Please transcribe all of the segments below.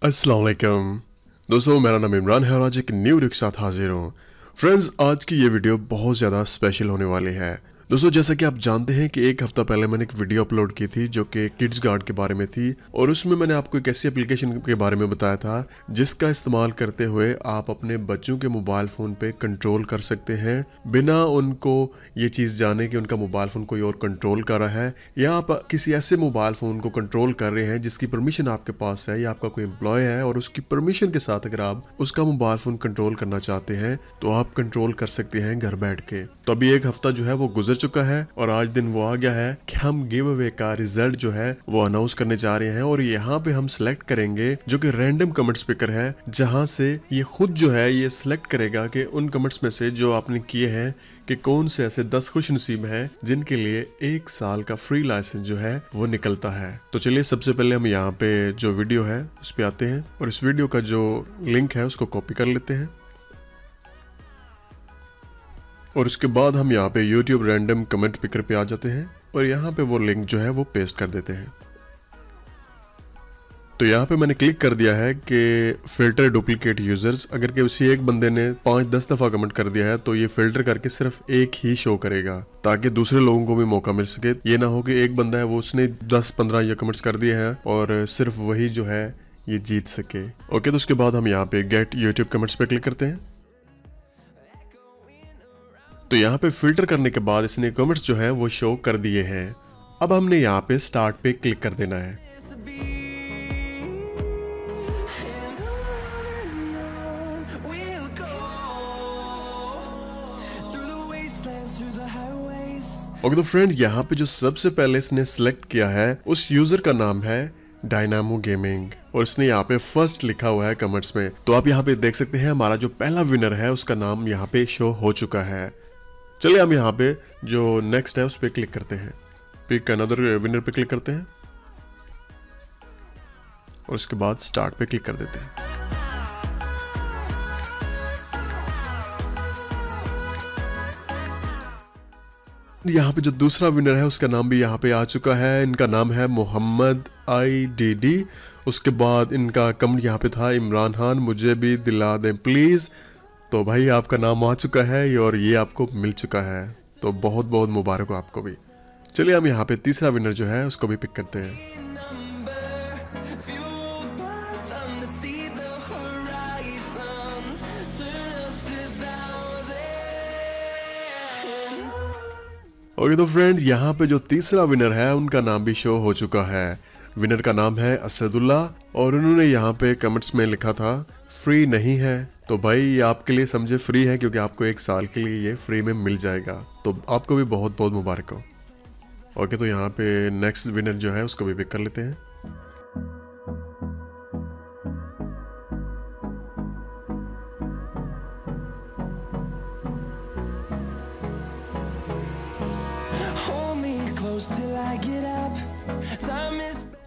अस्सलाम वालेकुम दोस्तों, मेरा नाम इमरान है और आज एक न्यू वीडियो के साथ हाजिर हूँ। फ्रेंड्स, आज की ये वीडियो बहुत ज़्यादा स्पेशल होने वाली है। दोस्तों, जैसा कि आप जानते हैं कि एक हफ्ता पहले मैंने एक वीडियो अपलोड की थी जो कि किड्स गार्ड के बारे में थी और उसमें मैंने आपको एक ऐसी एप्लीकेशन के बारे में बताया था जिसका इस्तेमाल करते हुए आप अपने बच्चों के मोबाइल फ़ोन पे कंट्रोल कर सकते हैं बिना उनको ये चीज़ जाने कि उनका मोबाइल फ़ोन कोई और कंट्रोल कर रहा है, या आप किसी ऐसे मोबाइल फ़ोन को कंट्रोल कर रहे हैं जिसकी परमिशन आपके पास है या आपका कोई एम्प्लॉय है और उसकी परमिशन के साथ अगर आप उसका मोबाइल फ़ोन कंट्रोल करना चाहते हैं तो आप कंट्रोल कर सकते हैं घर बैठ के। तो अभी एक हफ्ता जो है वो गुजर चुका है और आज दिन वो आ गया है कि हम गिव अवे का रिजल्ट जो है वो अनाउंस करने जा रहे हैं और यहाँ पे हम सिलेक्ट करेंगे जो कि रैंडम कमेंट पिकर है, जहाँ से ये खुद जो है ये सिलेक्ट करेगा कि उन कमेंट्स में से जो आपने किए हैं कि कौन से ऐसे 10 खुश नसीब हैं जिनके लिए 1 साल का फ्री लाइसेंस जो है वो निकलता है। तो चलिए सबसे पहले हम यहाँ पे जो वीडियो है उस पे आते हैं और इस वीडियो का जो लिंक है उसको कॉपी कर लेते हैं और उसके बाद हम यहाँ पे YouTube रैंडम कमेंट पिकर पे आ जाते हैं और यहाँ पे वो लिंक जो है वो पेस्ट कर देते हैं। तो यहाँ पे मैंने क्लिक कर दिया है कि फिल्टर डुप्लीकेट यूजर्स। अगर किसी एक बंदे ने 5-10 दफ़ा कमेंट कर दिया है तो ये फिल्टर करके सिर्फ एक ही शो करेगा ताकि दूसरे लोगों को भी मौका मिल सके। ये ना हो कि एक बंदा है वो उसने 10-15 ये कमेंट्स कर दिए हैं और सिर्फ वही जो है ये जीत सके। ओके, तो उसके बाद हम यहाँ पे गेट यूट्यूब कमेंट्स पे क्लिक करते हैं। तो यहाँ पे फिल्टर करने के बाद इसने कमेंट्स जो है वो शो कर दिए हैं। अब हमने यहाँ पे स्टार्ट पे क्लिक कर देना है। ओके, तो फ्रेंड यहाँ पे जो सबसे पहले इसने सिलेक्ट किया है उस यूजर का नाम है डायनामो गेमिंग और इसने यहाँ पे फर्स्ट लिखा हुआ है कमेंट्स में। तो आप यहाँ पे देख सकते हैं हमारा जो पहला विनर है उसका नाम यहाँ पे शो हो चुका है। चलिए हम यहाँ पे जो नेक्स्ट है उस पर क्लिक करते हैं, पिक अनदर विनर पे क्लिक करते हैं और उसके बाद स्टार्ट पे क्लिक कर देते हैं। यहाँ पे जो दूसरा विनर है उसका नाम भी यहाँ पे आ चुका है। इनका नाम है मोहम्मद IDD। उसके बाद इनका कमेंट यहाँ पे था इमरान खान मुझे भी दिला दें प्लीज़। तो भाई आपका नाम आ चुका है और ये आपको मिल चुका है, तो बहुत बहुत मुबारक हो आपको भी। चलिए हम यहाँ पे तीसरा विनर जो है उसको भी पिक करते हैं। ओके, तो फ्रेंड यहाँ पे जो तीसरा विनर है उनका नाम भी शो हो चुका है। विनर का नाम है असदुल्ला और उन्होंने यहाँ पे कमेंट्स में लिखा था फ्री नहीं है। तो भाई ये आपके लिए समझे फ्री है क्योंकि आपको 1 साल के लिए ये फ्री में मिल जाएगा, तो आपको भी बहुत बहुत मुबारक हो। ओके, तो यहाँ पे नेक्स्ट विनर जो है उसको भी पिक कर लेते हैं।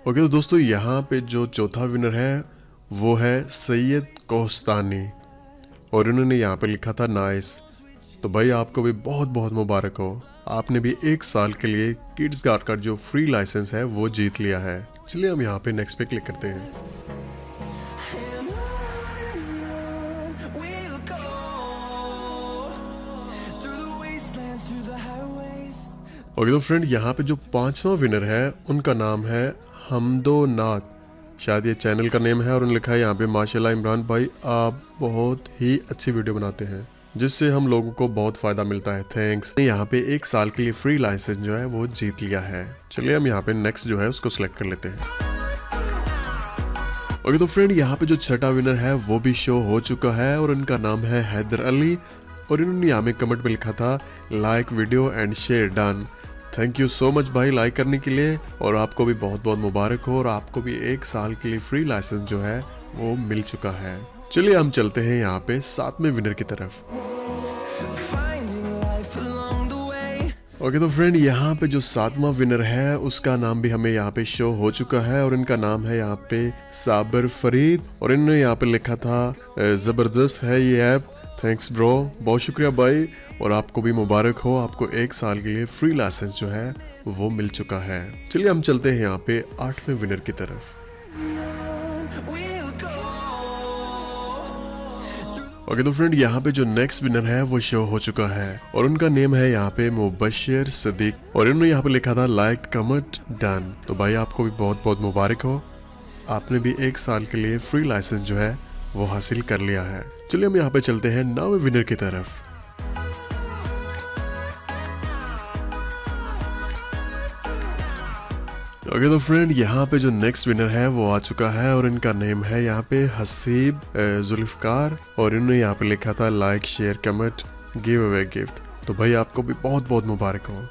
ओके, तो दोस्तों यहाँ पे जो चौथा विनर है वो है सैयद कोहस्तानी और उन्होंने यहाँ पे लिखा था नाइस। तो भाई आपको भी बहुत बहुत मुबारक हो, आपने भी 1 साल के लिए किड्स गार्ड का जो फ्री लाइसेंस है वो जीत लिया है। चलिए हम यहाँ पे नेक्स्ट पे क्लिक करते हैं। ओके, तो फ्रेंड यहाँ पे जो 5वां विनर है उनका नाम है हमदो नाथ, शायद ये चैनल का नेम है, और उन्होंने लिखा है यहाँ पे माशाल्लाह इमरान भाई आप बहुत ही अच्छी वीडियो बनाते हैं जिससे हम लोगों को बहुत फ़ायदा मिलता है, थैंक्स। यहाँ पे 1 साल के लिए फ्री लाइसेंस जो है वो जीत लिया है। चलिए हम यहाँ पे नेक्स्ट जो है उसको सिलेक्ट कर लेते हैं। ओके, तो फ्रेंड यहाँ पे जो छठा विनर है वो भी शो हो चुका है और उनका नाम है हैदर अली और इन्होंने यहाँ में कमेंट में लिखा था like video and share done. Thank you so much भाई लाइक करने के लिए और आपको भी बहुत बहुत मुबारक हो और आपको भी 1 साल के लिए फ्री लाइसेंस जो है वो मिल चुका है। चलिए हम चलते हैं यहाँ पे 7वें विनर की तरफ। ओके, तो फ्रेंड यहाँ पे जो 7वां विनर है उसका नाम भी हमें यहाँ पे शो हो चुका है और इनका नाम है यहाँ पे साबिर फरीद और इन्होंने यहाँ पे लिखा था ज़बरदस्त है ये ऐप, थैंक्स ब्रो, बहुत शुक्रिया भाई और आपको भी मुबारक हो, आपको 1 साल के लिए फ्री लाइसेंस जो है वो मिल चुका है। चलिए हम चलते हैं यहाँ पे 8वें विनर की तरफ। ओके तो फ्रेंड यहाँ पे जो नेक्स्ट विनर है वो शो हो चुका है और उनका नेम है यहाँ पे मुबशिर सदीक और इन्होंने यहाँ पे लिखा था लाइक कमेंट डन। तो भाई आपको भी बहुत बहुत मुबारक हो, आपने भी 1 साल के लिए फ्री लाइसेंस जो है वो हासिल कर लिया है। चलिए हम यहाँ पे चलते हैं 9वें विनर की तरफ। ओके तो फ्रेंड यहाँ पे जो नेक्स्ट विनर है वो आ चुका है और इनका नेम है यहाँ पे हसीब जुल्फकार और इन्होंने यहाँ पे लिखा था like share comment give away gift. तो भाई आपको भी बहुत बहुत मुबारक हो।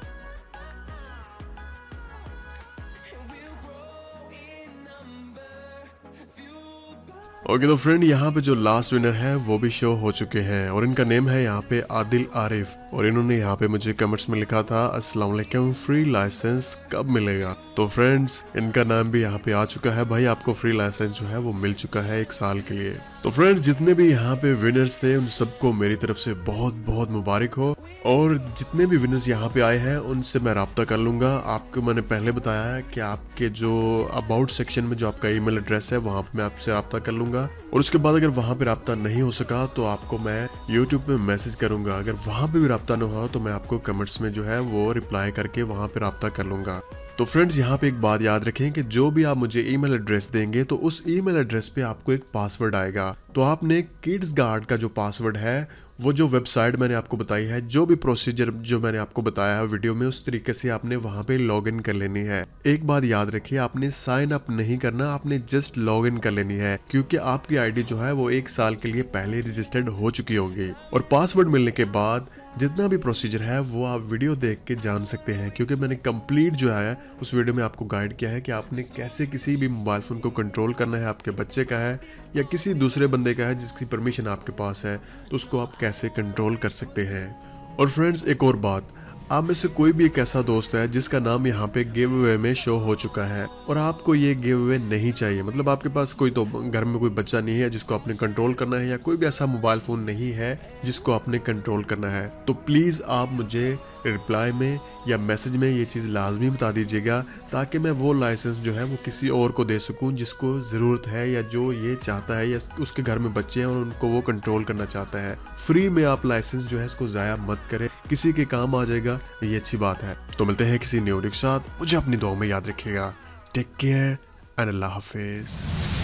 ओके तो फ्रेंड यहाँ पे जो लास्ट विनर है वो भी शो हो चुके हैं और इनका नेम है यहाँ पे आदिल आरिफ और इन्होंने यहाँ पे मुझे कमेंट्स में लिखा था अस्सलाम वालेकुम फ्री लाइसेंस कब मिलेगा। तो फ्रेंड्स इनका नाम भी यहाँ पे आ चुका है। भाई आपको फ्री लाइसेंस जो है वो मिल चुका है 1 साल के लिए। तो फ्रेंड्स जितने भी यहाँ पे विनर्स थे उन सबको मेरी तरफ से बहुत बहुत मुबारक हो और जितने भी विनर्स यहाँ पे आए हैं उनसे मैं राब्ता कर लूँगा। आपको मैंने पहले बताया है कि आपके जो अबाउट सेक्शन में जो आपका ईमेल एड्रेस है वहाँ पे मैं आपसे राब्ता कर लूँगा और उसके बाद अगर वहाँ पे राब्ता नहीं हो सका तो आपको मैं यूट्यूब पे मैसेज करूँगा। अगर वहाँ पे भी राब्ता न हुआ तो मैं आपको कमेंट्स में जो है वो रिप्लाई करके वहाँ पे राब्ता कर लूँगा। तो फ्रेंड्स यहाँ पे एक बात याद रखें कि जो भी आप मुझे ईमेल एड्रेस देंगे तो उस ईमेल एड्रेस पे आपको एक पासवर्ड आएगा। तो आपने किड्स गार्ड का जो पासवर्ड है वो जो वेबसाइट मैंने आपको बताई है, जो भी प्रोसीजर जो मैंने आपको बताया है वीडियो में, उस तरीके से आपने वहां पे लॉगिन कर लेनी है। एक बात याद रखिए, आपने साइन अप नहीं करना, आपने जस्ट लॉगिन कर लेनी है क्योंकि आपकी आईडी जो है वो 1 साल के लिए पहले रजिस्टर्ड हो चुकी होगी। और पासवर्ड मिलने के बाद जितना भी प्रोसीजर है वो आप वीडियो देख के जान सकते हैं क्योंकि मैंने कंप्लीट जो है उस वीडियो में आपको गाइड किया है कि आपने कैसे किसी भी मोबाइल फ़ोन को कंट्रोल करना है। आपके बच्चे का है या किसी दूसरे बंदे का है जिसकी परमिशन आपके पास है तो उसको आप कैसे कंट्रोल कर सकते हैं। और फ्रेंड्स एक और बात, आप में से कोई भी एक ऐसा दोस्त है जिसका नाम यहाँ पे गिव अवे में शो हो चुका है और आपको ये गिव अवे नहीं चाहिए, मतलब आपके पास कोई तो घर में कोई बच्चा नहीं है जिसको आपने कंट्रोल करना है या कोई भी ऐसा मोबाइल फ़ोन नहीं है जिसको आपने कंट्रोल करना है, तो प्लीज़ आप मुझे रिप्लाई में या मैसेज में ये चीज़ लाजमी बता दीजिएगा ताकि मैं वो लाइसेंस जो है वो किसी और को दे सकूं जिसको ज़रूरत है या जो ये चाहता है या उसके घर में बच्चे हैं और उनको वो कंट्रोल करना चाहता है। फ्री में आप लाइसेंस जो है इसको ज़ाया मत करें, किसी के काम आ जाएगा, ये अच्छी बात है। तो मिलते हैं किसी न्यू वीडियो के साथ, मुझे अपनी दुआ में याद रखिएगा। टेक केयर एंड अल्लाह हाफिज़।